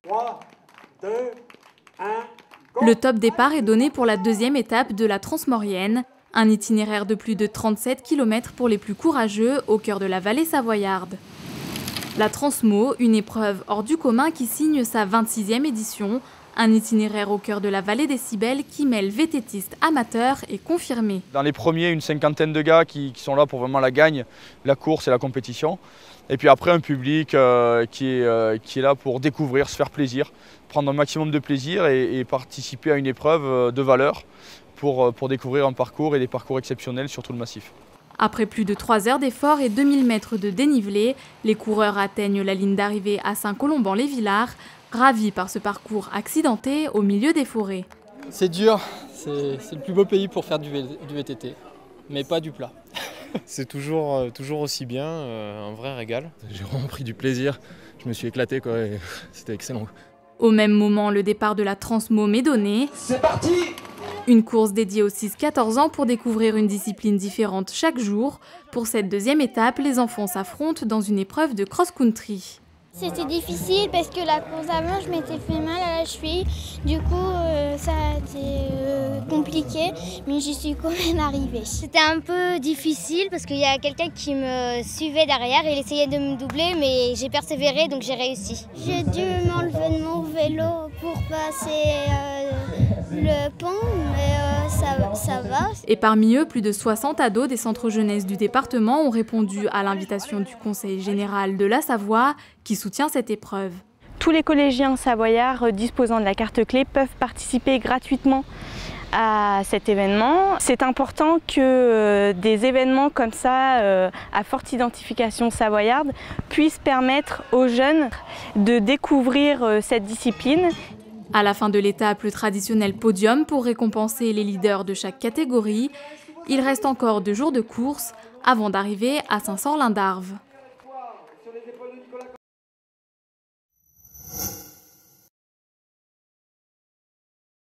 3, 2, 1... Le top départ est donné pour la deuxième étape de la Transmaurienne, un itinéraire de plus de 37 km pour les plus courageux au cœur de la vallée savoyarde. La Transmo, une épreuve hors du commun qui signe sa 26e édition, un itinéraire au cœur de la vallée des Cybèles qui mêle vététistes amateurs et confirmés. Dans les premiers, une cinquantaine de gars qui sont là pour vraiment la gagne, la course et la compétition. Et puis après, un public qui est là pour découvrir, se faire plaisir, prendre un maximum de plaisir et participer à une épreuve de valeur pour découvrir un parcours et des parcours exceptionnels sur tout le massif. Après plus de 3 heures d'effort et 2000 mètres de dénivelé, les coureurs atteignent la ligne d'arrivée à Saint-Colomban-les-Villars, ravis par ce parcours accidenté au milieu des forêts. C'est dur, c'est le plus beau pays pour faire du VTT, mais pas du plat. C'est toujours aussi bien, un vrai régal. J'ai vraiment pris du plaisir, je me suis éclaté, quoi, et c'était excellent. Au même moment, le départ de la Transmo m'est donné. C'est parti! Une course dédiée aux 6-14 ans pour découvrir une discipline différente chaque jour. Pour cette deuxième étape, les enfants s'affrontent dans une épreuve de cross-country. C'était difficile parce que la course d'avant, je m'étais fait mal à la cheville. Du coup, ça a été compliqué, mais j'y suis quand même arrivée. C'était un peu difficile parce qu'il y a quelqu'un qui me suivait derrière et il essayait de me doubler, mais j'ai persévéré, donc j'ai réussi. J'ai dû m'enlever de mon vélo pour passer le pont, mais ça va. Et parmi eux, plus de 60 ados des centres jeunesse du département ont répondu à l'invitation du Conseil général de la Savoie qui soutient cette épreuve. Tous les collégiens savoyards disposant de la carte clé peuvent participer gratuitement à cet événement. C'est important que des événements comme ça, à forte identification savoyarde, puissent permettre aux jeunes de découvrir cette discipline. À la fin de l'étape, le traditionnel podium pour récompenser les leaders de chaque catégorie. Il reste encore 2 jours de course avant d'arriver à Saint-Sorlin-d'Arves.